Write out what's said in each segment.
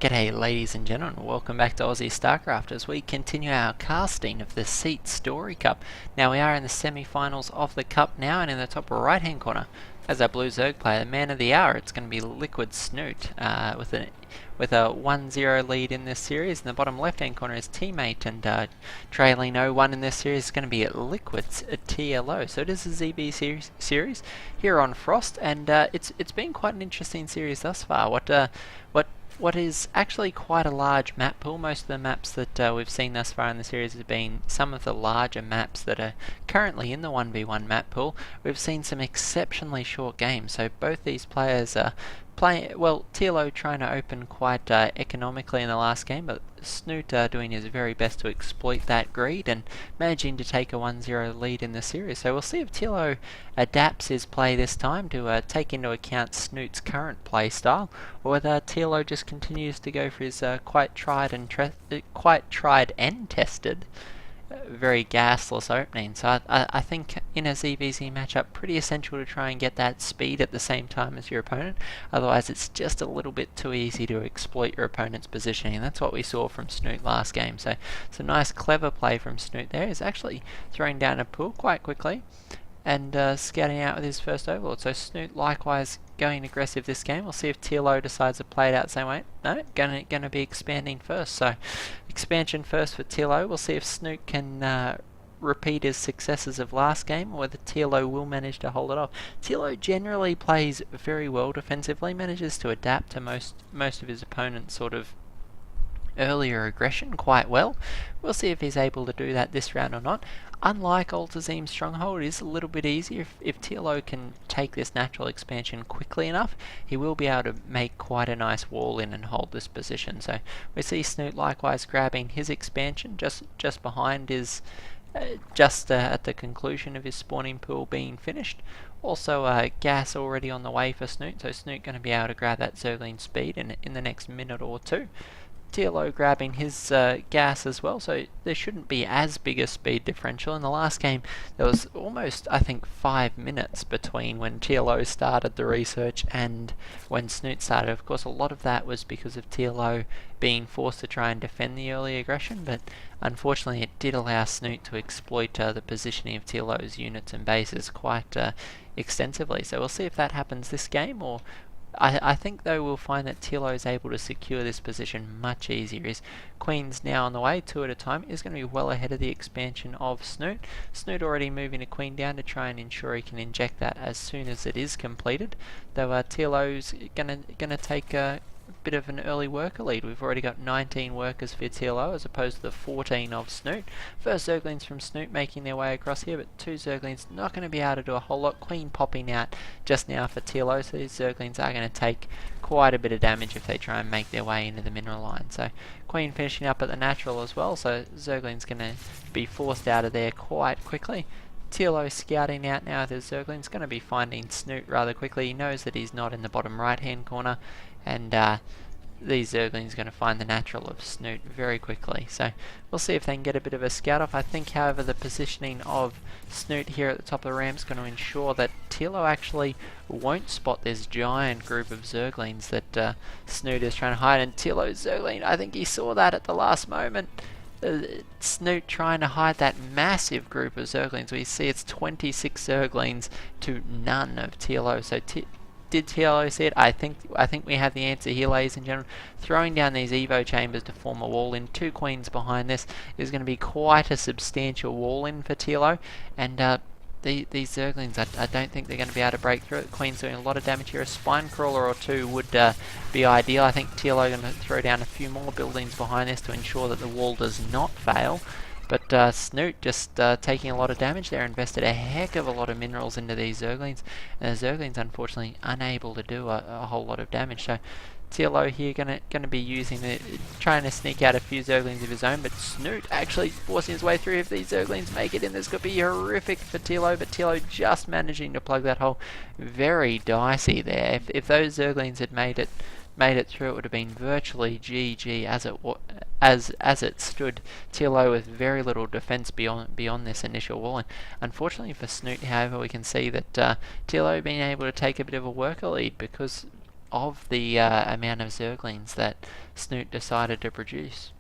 G'day ladies and gentlemen, welcome back to Aussie Starcraft as we continue our casting of the Seat Story Cup. Now we are in the semi-finals of the cup now, and in the top right hand corner as our blue Zerg player, the man of the hour, it's going to be LiquidSnute with a 1-0 lead in this series. In the bottom left hand corner is teammate and trailing 0-1 in this series is going to be LiquidTLO. So it is a ZvZ series here on Frost, and it's been quite an interesting series thus far. What is actually quite a large map pool. Most of the maps that we've seen thus far in the series have been some of the larger maps that are currently in the 1v1 map pool. We've seen some exceptionally short games, so both these players are playing well. TLO trying to open quite economically in the last game, but Snute doing his very best to exploit that greed and managing to take a 1-0 lead in the series. So we'll see if TLO adapts his play this time to take into account Snute's current play style, or whether TLO just continues to go for his quite tried and tested very gasless opening. So I think in a ZvZ matchup, pretty essential to try and get that speed at the same time as your opponent. Otherwise, it's just a little bit too easy to exploit your opponent's positioning. And that's what we saw from Snute last game. So some nice, clever play from Snute there. He's actually throwing down a pool quite quickly and scouting out with his first overlord. So Snute likewise going aggressive this game. We'll see if TLO decides to play it out the same way. No, gonna be expanding first. So expansion first for TLO. We'll see if Snute can repeat his successes of last game, or whether TLO will manage to hold it off. TLO generally plays very well defensively, manages to adapt to most of his opponent's sort of earlier aggression quite well. We'll see if he's able to do that this round or not. Unlike Altazim's Stronghold, it is a little bit easier. If TLO can take this natural expansion quickly enough, he will be able to make quite a nice wall in and hold this position. So we see Snute likewise grabbing his expansion just behind his at the conclusion of his spawning pool being finished. Also gas already on the way for Snute, so Snute going to be able to grab that Zergling speed in the next minute or two. TLO grabbing his gas as well, so there shouldn't be as big a speed differential. In the last game, there was almost, I think, 5 minutes between when TLO started the research and when Snute started. Of course, a lot of that was because of TLO being forced to try and defend the early aggression, but unfortunately it did allow Snute to exploit the positioning of TLO's units and bases quite extensively. So we'll see if that happens this game, or I think though we'll find that TLO is able to secure this position much easier. His Queen's now on the way, 2 at a time, is going to be well ahead of the expansion of Snute. Snute already moving a Queen down to try and ensure he can inject that as soon as it is completed. Though TLO's gonna take a bit of an early worker lead. We've already got 19 workers for TLO as opposed to the 14 of Snute. First Zerglings from Snute making their way across here, but 2 Zerglings not going to be able to do a whole lot. Queen popping out just now for TLO, so these Zerglings are going to take quite a bit of damage if they try and make their way into the mineral line. So Queen finishing up at the natural as well, so Zergling's going to be forced out of there quite quickly. TLO scouting out now with his Zergling's going to be finding Snute rather quickly. He knows that he's not in the bottom right hand corner, and these Zerglings are going to find the natural of Snute very quickly. So we'll see if they can get a bit of a scout off. I think, however, the positioning of Snute here at the top of the ramp is going to ensure that TLO actually won't spot this giant group of Zerglings that Snute is trying to hide. And TLO's Zergling, I think he saw that at the last moment. Snute trying to hide that massive group of Zerglings. We see it's 26 Zerglings to none of TLO. So did TLO see it? I think we have the answer here, ladies and gentlemen. Throwing down these Evo chambers to form a wall in. 2 Queens behind this is going to be quite a substantial wall in for TLO, and these Zerglings, I don't think they're going to be able to break through it. The Queen's doing a lot of damage here. A Spine Crawler or 2 would be ideal. I think TLO going to throw down a few more buildings behind this to ensure that the wall does not fail. But Snute just taking a lot of damage there, invested a heck of a lot of minerals into these Zerglings, and the Zerglings unfortunately unable to do a whole lot of damage. So TLO here gonna be using it, trying to sneak out a few Zerglings of his own, but Snute actually forcing his way through. If these Zerglings make it in, this could be horrific for TLO, but TLO just managing to plug that hole. Very dicey there. If those Zerglings had made it through, it would have been virtually GG as it stood. TLO with very little defense beyond this initial wall. And unfortunately for Snute, however, we can see that TLO being able to take a bit of a worker lead, because of the amount of Zerglings that Snute decided to produce.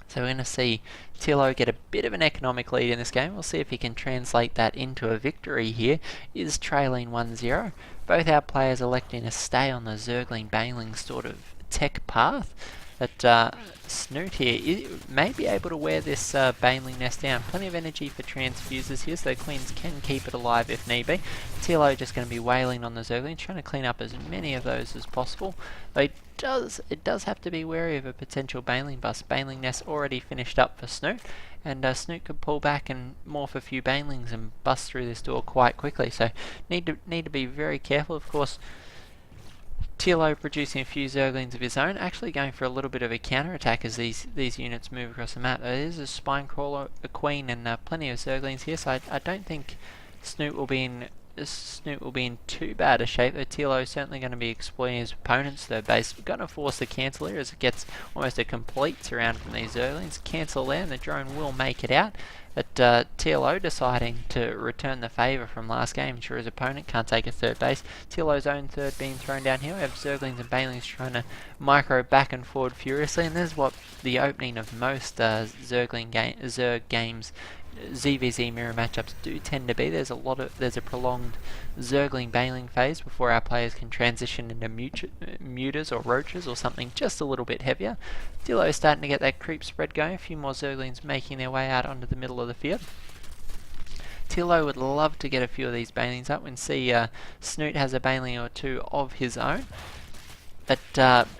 So we're going to see LiquidTLO get a bit of an economic lead in this game. We'll see if he can translate that into a victory here. Is trailing 1-0. Both our players electing to stay on the Zergling Baneling sort of tech path. But Snute here may be able to wear this Baneling nest down. Plenty of energy for transfuses here, so the Queens can keep it alive if need be. LiquidTLO just going to be wailing on the Zerglings, trying to clean up as many of those as possible. Though it does have to be wary of a potential Baneling bust. Baneling nest already finished up for Snute, and Snute could pull back and morph a few Banelings and bust through this door quite quickly. So need to be very careful. Of course, LiquidTLO producing a few Zerglings of his own, actually going for a little bit of a counter-attack as these units move across the map. There is a Spine Crawler, a Queen, and plenty of Zerglings here, so I don't think Snute will be in too bad a shape. LiquidTLO is certainly going to be exploiting his opponent's third base. We're going to force the cancel here as it gets almost a complete surround from these Zerglings. Cancel there, and the drone will make it out. But LiquidTLO deciding to return the favour from last game, ensure his opponent can't take a third base. LiquidTLO's own third being thrown down here. We have Zerglings and Banelings trying to micro back and forward furiously, and this is what the opening of most Zerg games, ZvZ mirror matchups do tend to be. There's a prolonged Zergling Baneling phase before our players can transition into mutas or roaches or something just a little bit heavier. LiquidTLO is starting to get that creep spread going. A few more Zerglings making their way out onto the middle of the field. LiquidTLO would love to get a few of these Banelings up. We can see Snute has a Baneling or two of his own. But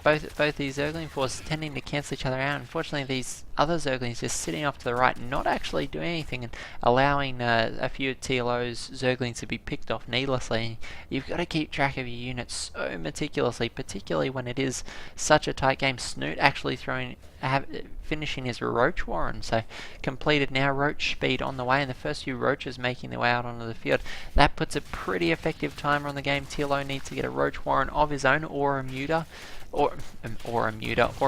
both these Zergling forces tending to cancel each other out. Unfortunately, these other Zerglings just sitting off to the right, not actually doing anything, and allowing a few of LiquidTLO's Zerglings to be picked off needlessly. You've got to keep track of your units so meticulously, particularly when it is such a tight game. Snute actually finishing his Roach Warren, so completed now. Roach speed on the way, and the first few Roaches making their way out onto the field. That puts a pretty effective timer on the game. LiquidTLO needs to get a Roach Warren of his own, or a Muta, or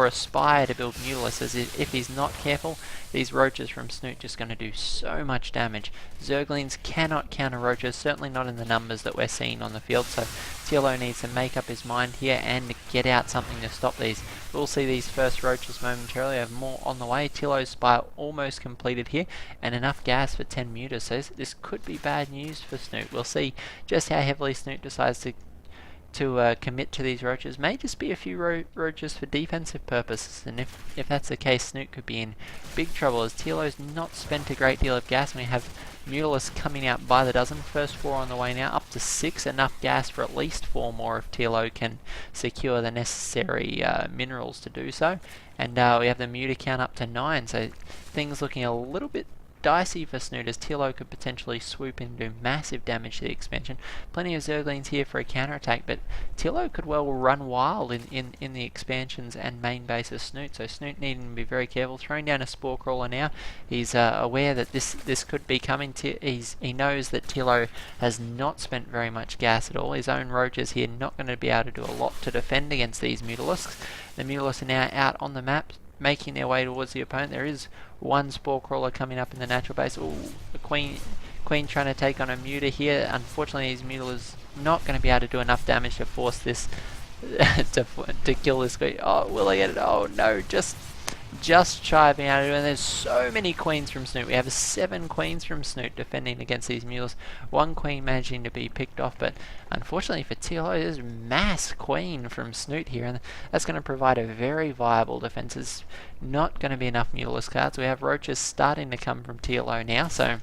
a Spire to build Mutalisk, as if he's not careful, these Roaches from Snute just going to do so much damage. Zerglings cannot counter Roaches, certainly not in the numbers that we're seeing on the field, so LiquidTLO needs to make up his mind here and get out something to stop these. We'll see these first Roaches momentarily. We have more on the way. LiquidTLO's Spire almost completed here, and enough gas for 10 mutas, so this could be bad news for Snute. We'll see just how heavily Snute decides to commit to these Roaches. May just be a few Roaches for defensive purposes, and if that's the case, Snute could be in big trouble, as LiquidTLO's not spent a great deal of gas, and we have Mutalisk coming out by the dozen. First 4 on the way now, up to 6, enough gas for at least 4 more if LiquidTLO can secure the necessary minerals to do so. And we have the Muta count up to 9, so things looking a little bit dicey for Snute, as LiquidTLO could potentially swoop in and do massive damage to the expansion. Plenty of Zerglings here for a counterattack, but LiquidTLO could well run wild in the expansions and main base of Snute, so Snute needing to be very careful. Throwing down a Spore Crawler now. He's aware that this could be coming. He knows that LiquidTLO has not spent very much gas at all. His own Roaches here not going to be able to do a lot to defend against these Mutalisks. The Mutalisks are now out on the map, making their way towards the opponent. There is one Spore Crawler coming up in the natural base. Ooh, the Queen trying to take on a Muta here. Unfortunately, his Muta is not going to be able to do enough damage to force this to kill this Queen. Oh, will I get it? Oh no, just shy of being able to do it. And there's so many Queens from Snute. We have 7 Queens from Snute defending against these Mules. 1 Queen managing to be picked off, but unfortunately for LiquidTLO, there's mass Queen from Snute here, and that's going to provide a very viable defense. There's not going to be enough Mutalisk cards. We have Roaches starting to come from LiquidTLO now, so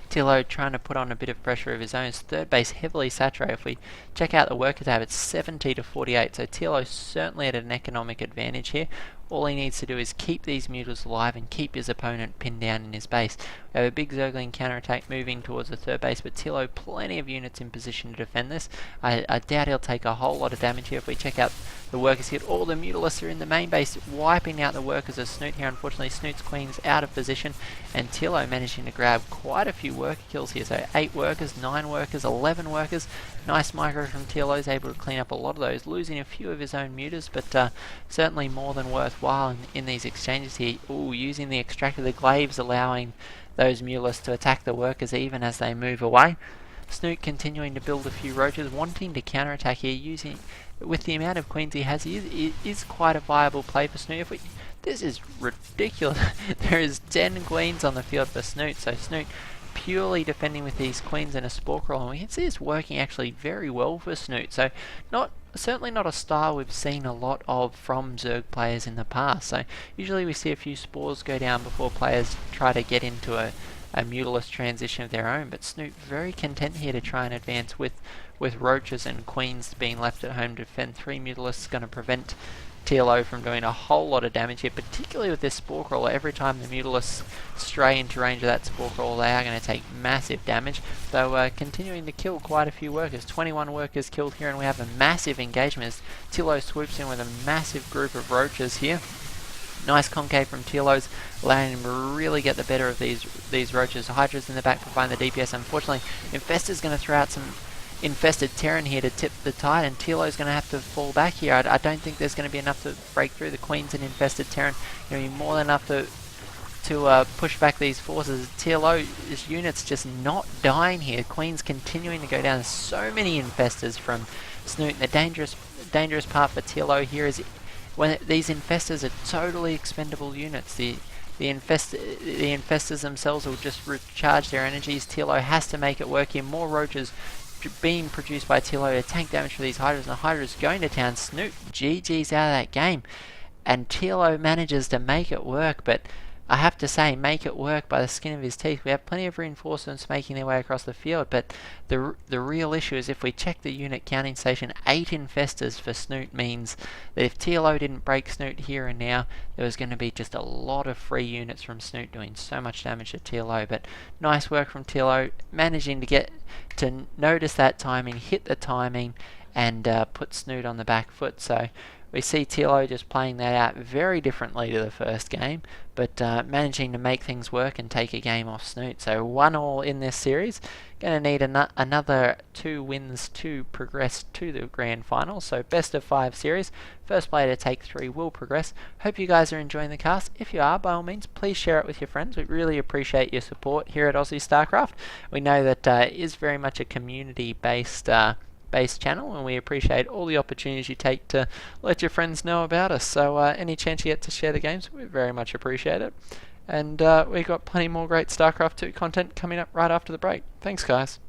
LiquidTLO trying to put on a bit of pressure of his own. His third base heavily saturated. If we check out the worker tab, it's 70 to 48, so LiquidTLO certainly at an economic advantage here. All he needs to do is keep these Mutas alive and keep his opponent pinned down in his base. We have a big Zergling counterattack moving towards the third base, but LiquidTLO plenty of units in position to defend this. I doubt he'll take a whole lot of damage here. If we check out the workers here, all the Mutalisks are in the main base, wiping out the workers of Snute here. Unfortunately, Snute's Queen's out of position, and LiquidTLO managing to grab quite a few worker kills here. So 8 workers, 9 workers, 11 workers. Nice micro from LiquidTLO, is able to clean up a lot of those, losing a few of his own Mutas, but certainly more than worthwhile in these exchanges here. Ooh, using the extractor, the glaives allowing those Mutalisks to attack the workers even as they move away. Snute continuing to build a few roaches, wanting to counterattack here, using, with the amount of queens he has, he is quite a viable play for Snute. This is ridiculous. There is 10 queens on the field for Snute, so Snute purely defending with these queens and a Spore Crawl, and we can see it's working actually very well for Snute. So certainly not a style we've seen a lot of from Zerg players in the past. So usually we see a few spores go down before players try to get into a Mutalisk transition of their own, but Snute very content here to try and advance with roaches and queens being left at home to defend 3 Mutalisks, going to prevent TLO from doing a whole lot of damage here, particularly with this Spore Crawler. Every time the Mutalisks stray into range of that Spore Crawler, they are going to take massive damage, though continuing to kill quite a few workers. 21 workers killed here, and we have a massive engagement as TLO swoops in with a massive group of roaches here. Nice concave from TLO's, allowing him to really get the better of these roaches. Hydra's in the back providing the DPS. Unfortunately, Infestor's going to throw out some infested Terran here to tip the tide, and TLO's going to have to fall back here. I don't think there's going to be enough to break through. The Queens and infested Terran going to be more than enough to push back these forces. TLO's units just not dying here. Queens continuing to go down. There's so many infestors from Snute. The dangerous part for TLO here is when these infestors are totally expendable units. The infestors themselves will just recharge their energies. TLO has to make it work here. More roaches being produced by TLO to tank damage for these Hydras, and the Hydras going to town. Snute GG's out of that game, and TLO manages to make it work, but I have to say, make it work by the skin of his teeth. We have plenty of reinforcements making their way across the field, but the real issue is if we check the unit counting station, 8 infestors for Snute means that if TLO didn't break Snute here and now, there was going to be just a lot of free units from Snute doing so much damage to TLO. But nice work from TLO, managing to get to notice that timing, hit the timing, and put Snute on the back foot. So we see TLO just playing that out very differently to the first game, but managing to make things work and take a game off Snute. So 1-1 in this series. Going to need another 2 wins to progress to the grand final. So best of 5 series. First player to take 3 will progress. Hope you guys are enjoying the cast. If you are, by all means, please share it with your friends. We really appreciate your support here at Aussie StarCraft. We know that it is very much a community-based channel, and we appreciate all the opportunities you take to let your friends know about us. So any chance you get to share the games, we very much appreciate it. And we've got plenty more great StarCraft 2 content coming up right after the break. Thanks, guys.